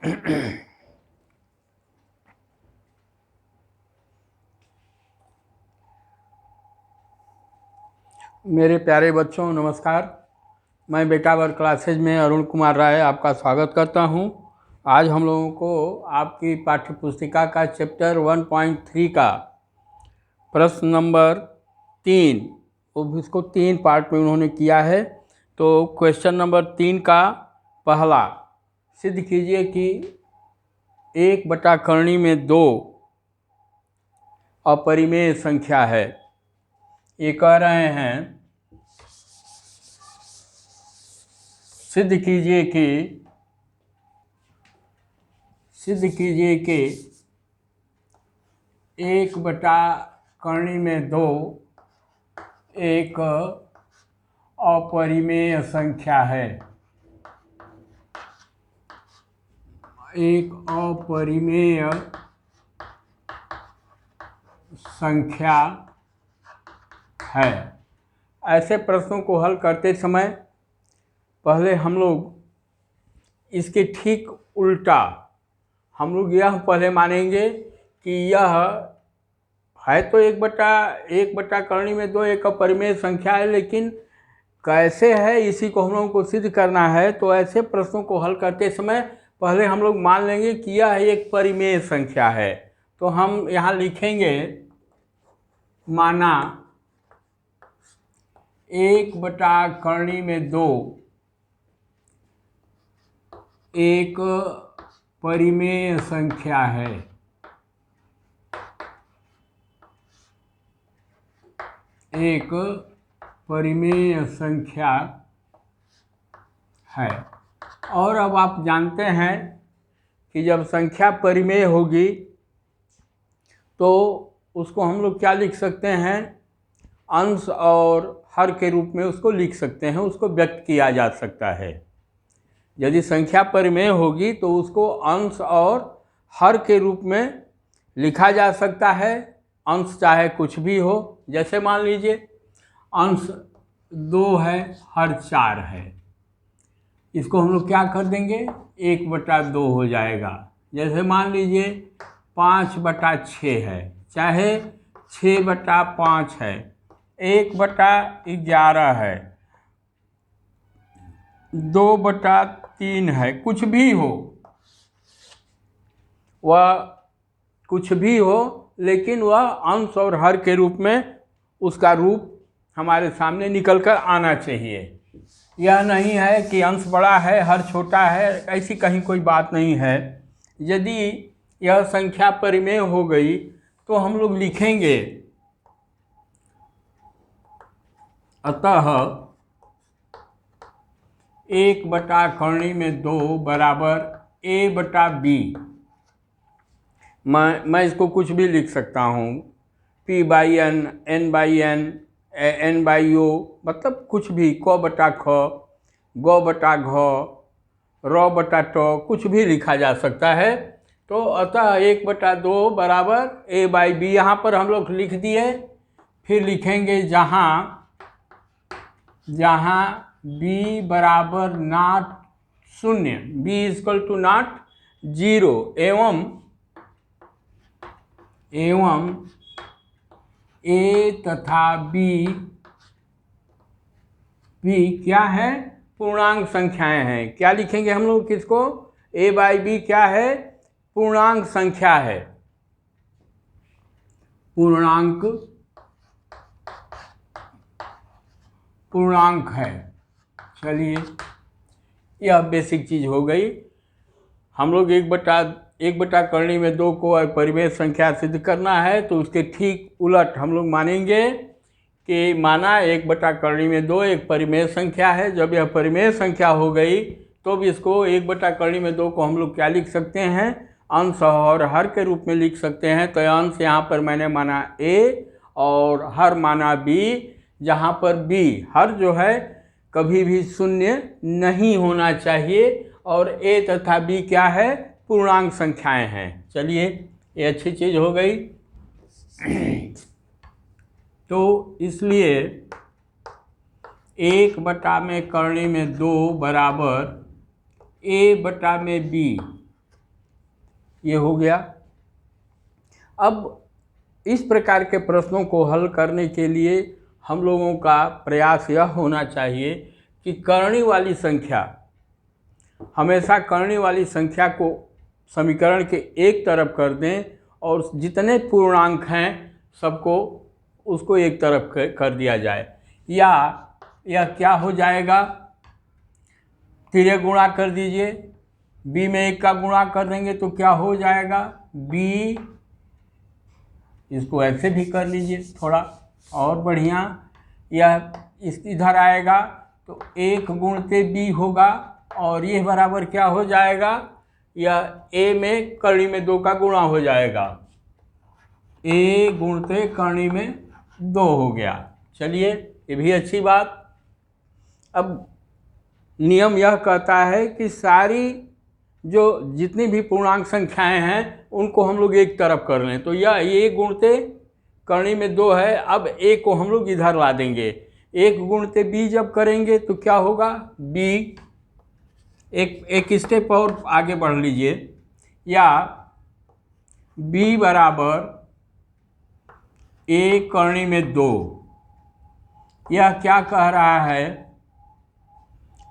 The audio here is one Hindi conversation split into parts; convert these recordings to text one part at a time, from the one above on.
मेरे प्यारे बच्चों नमस्कार। मैं बेटावर क्लासेज में अरुण कुमार राय आपका स्वागत करता हूं। आज हम लोगों को आपकी पाठ्य पुस्तिका का चैप्टर 1.3 का प्रश्न नंबर 3, उसको 3 पार्ट में उन्होंने किया है। तो क्वेश्चन नंबर 3 का पहला, सिद्ध कीजिए कि 1/करणी में 2 अपरिमेय संख्या है। ये कह रहे हैं सिद्ध कीजिए कि 1/करणी में 2 एक अपरिमेय संख्या है। एक अपरिमेय संख्या है। ऐसे प्रश्नों को हल करते समय पहले हम लोग इसके ठीक उल्टा हम लोग यह पहले मानेंगे कि यह है तो 1/करणी में 2 एक अपरिमेय संख्या है, लेकिन कैसे है इसी को हम लोगों को सिद्ध करना है। तो ऐसे प्रश्नों को हल करते समय पहले हम लोग मान लेंगे कि यह एक परिमेय संख्या है। तो हम यहाँ लिखेंगे माना 1/करणी में 2 एक परिमेय संख्या है। एक परिमेय संख्या है। और अब आप जानते हैं कि जब संख्या परिमेय होगी तो उसको हम लोग क्या लिख सकते हैं, अंश और हर के रूप में उसको लिख सकते हैं, उसको व्यक्त किया जा सकता है। यदि संख्या परिमेय होगी तो उसको अंश और हर के रूप में लिखा जा सकता है। अंश चाहे कुछ भी हो, जैसे मान लीजिए अंश 2 है, हर 4 है। इसको हम लोग क्या कर देंगे, 1/2 हो जाएगा। जैसे मान लीजिए 5/6 है, चाहे 6/5 है, 1/11 है, 2/3 है, कुछ भी हो, वह कुछ भी हो, लेकिन वह अंश और हर के रूप में उसका रूप हमारे सामने निकल कर आना चाहिए। यह नहीं है कि अंश बड़ा है हर छोटा है, ऐसी कहीं कोई बात नहीं है। यदि यह संख्या परिमेय हो गई तो हम लोग लिखेंगे अतः 1/करणी में 2 बराबर a/b। मैं इसको कुछ भी लिख सकता हूँ, p/n, n/n, n/o, मतलब कुछ भी, क/ख, ग/घ, र/ट, कुछ भी लिखा जा सकता है। तो अतः 1/2 बराबर a/b यहाँ पर हम लोग लिख दिए। फिर लिखेंगे जहाँ b बराबर नॉट 0, b = नॉट 0, एवं a तथा b क्या है, पूर्णांक संख्याएं हैं। क्या लिखेंगे हम लोग किसको, a/b क्या है, पूर्णांक संख्या है, पूर्णांक है। चलिए, यह बेसिक चीज हो गई। हम लोग 1/करणी में 2 को परिमेय संख्या सिद्ध करना है, तो उसके ठीक उलट हम लोग मानेंगे कि माना 1/करणी में 2 एक परिमेय संख्या है। जब यह परिमेय संख्या हो गई तो भी इसको 1/करणी में 2 को हम लोग क्या लिख सकते हैं, अंश और हर के रूप में लिख सकते हैं। तो अंश यहाँ पर मैंने माना a और हर माना b, जहाँ पर b हर जो है कभी भी 0 नहीं होना चाहिए, और a तथा b क्या है, पूर्णांक संख्याएं हैं। चलिए, ये अच्छी चीज़ हो गई। तो इसलिए 1/करणी में 2 बराबर a/b ये हो गया। अब इस प्रकार के प्रश्नों को हल करने के लिए हम लोगों का प्रयास यह होना चाहिए कि करनी वाली संख्या, हमेशा करनी वाली संख्या को समीकरण के एक तरफ कर दें और जितने पूर्णांक हैं सबको उसको एक तरफ कर दिया जाए। या यह क्या हो जाएगा, तिरे गुणा कर दीजिए, b में 1 का गुणा कर देंगे तो क्या हो जाएगा b, इसको ऐसे भी कर लीजिए थोड़ा और बढ़िया। यह इस इधर आएगा तो 1 गुणते b होगा और ये बराबर क्या हो जाएगा, यह a में करनी में 2 का गुणा हो जाएगा, a गुणते करनी में 2 हो गया। चलिए ये भी अच्छी बात। अब नियम यह कहता है कि सारी जो जितनी भी पूर्णांक संख्याएं हैं उनको हम लोग एक तरफ कर लें। तो यह a गुणते करनी में 2 है, अब a को हम लोग इधर ला देंगे। 1 गुणते b जब करेंगे तो क्या होगा b, एक स्टेप और आगे बढ़ लीजिए, या b बराबर a करनी में 2। यह क्या कह रहा है,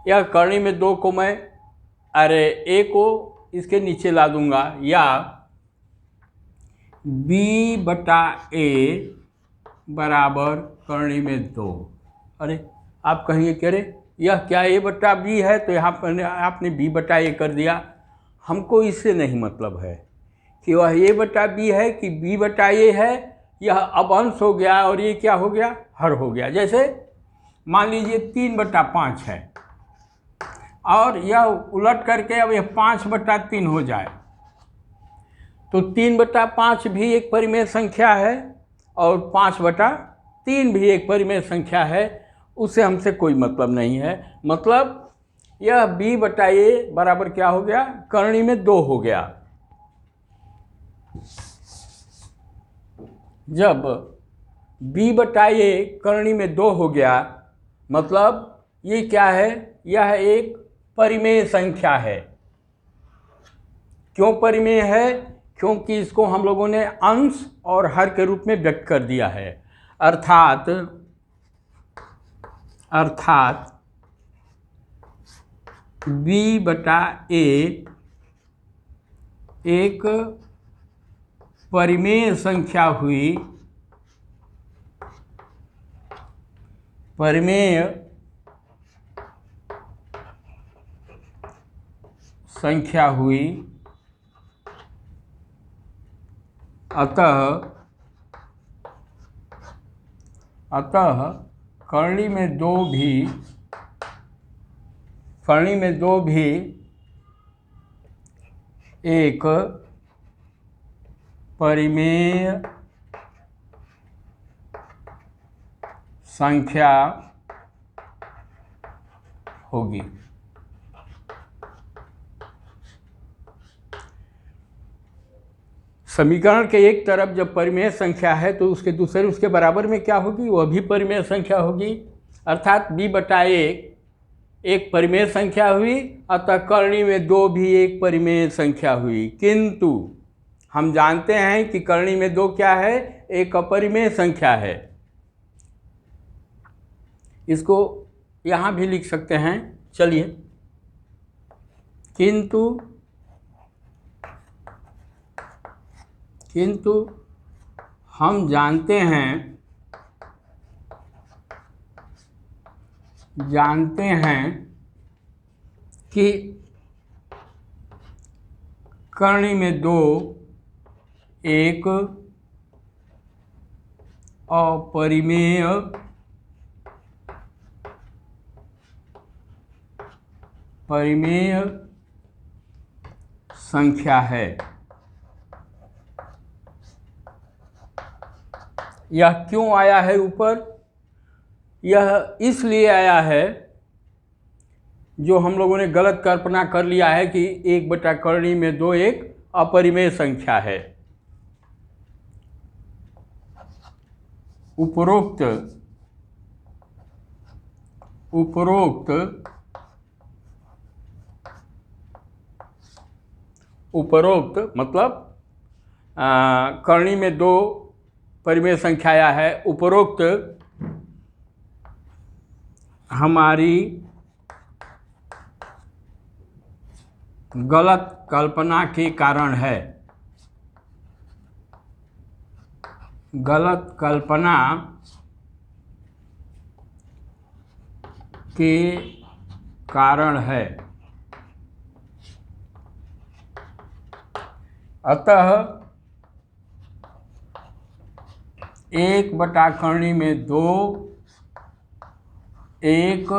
यह करनी में 2 को मैं a को इसके नीचे ला दूंगा, या b बटा a बराबर करनी में 2। अरे आप कहेंगे कि अरे यह क्या a बटा b है, तो यहाँ पर आपने b बटा a कर दिया। हमको इससे नहीं मतलब है कि वह a बटा b है कि b बटा a है, यह अब अंश हो गया और ये क्या हो गया, हर हो गया। जैसे मान लीजिए 3 बटा 5 है और यह उलट करके अब यह 5 बटा 3 हो जाए, तो 3 बटा 5 भी एक परिमेय संख्या है और 5 बटा 3 भी एक परिमेय संख्या है, उससे हमसे कोई मतलब नहीं है। मतलब यह b बटा a बराबर क्या हो गया, करनी में 2 हो गया। जब b बटा a करनी में 2 हो गया मतलब ये क्या है, यह एक परिमेय संख्या है। क्यों परिमेय है, क्योंकि इसको हम लोगों ने अंश और हर के रूप में व्यक्त कर दिया है। अर्थात b बटा a एक परिमेय संख्या हुई, परिमेय संख्या हुई, अतः करनी में 2 भी एक परिमेय संख्या होगी। समीकरण के एक तरफ जब परिमेय संख्या है तो उसके दूसरे उसके बराबर में क्या होगी, वह भी परिमेय संख्या होगी। अर्थात b बटा एक परिमेय संख्या हुई, अतः करनी में 2 भी एक परिमेय संख्या हुई। किंतु हम जानते हैं कि करनी में 2 क्या है, एक अपरिमेय संख्या है। इसको यहाँ भी लिख सकते हैं। चलिए, किंतु हम जानते हैं कि करनी में 2 एक अपरिमेय संख्या है। यह क्यों आया है ऊपर, यह इसलिए आया है जो हम लोगों ने गलत कल्पना कर लिया है कि 1 बटा करनी में 2 एक अपरिमेय संख्या है। उपरोक्त उपरोक्त मतलब करणी में 2 परिमेय संख्याएं है। उपरोक्त हमारी गलत कल्पना के कारण है। गलत कल्पना के कारण है। अतः 1 करणी में 2 एक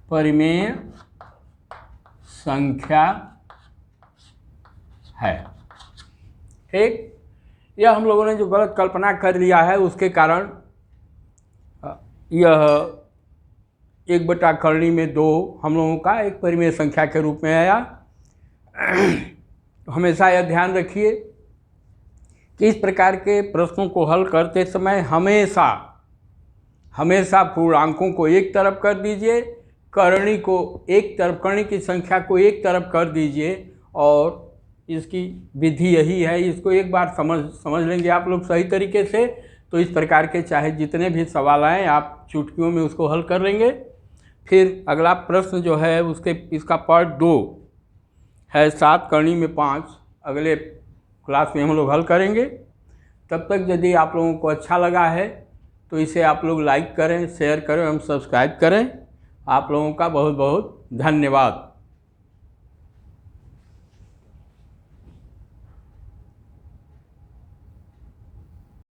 परिमेय संख्या है। ठीक, यह हम लोगों ने जो गलत कल्पना कर लिया है उसके कारण यह 1 करणी में 2 हम लोगों का एक परिमेय संख्या के रूप में आया। हमेशा यह ध्यान रखिए कि इस प्रकार के प्रश्नों को हल करते समय हमेशा पूर्णांकों को एक तरफ कर दीजिए, करणी को एक तरफ, करणी की संख्या को एक तरफ कर दीजिए। और इसकी विधि यही है, इसको एक बार समझ लेंगे आप लोग सही तरीके से, तो इस प्रकार के चाहे जितने भी सवाल आएँ आप चुटकियों में उसको हल कर लेंगे। फिर अगला प्रश्न जो है इसका पार्ट 2 है 7 करणी में 5, अगले क्लास में हम लोग हल करेंगे। तब तक यदि आप लोगों को अच्छा लगा है तो इसे आप लोग लाइक करें, शेयर करें एवं सब्सक्राइब करें। आप लोगों का बहुत बहुत धन्यवाद।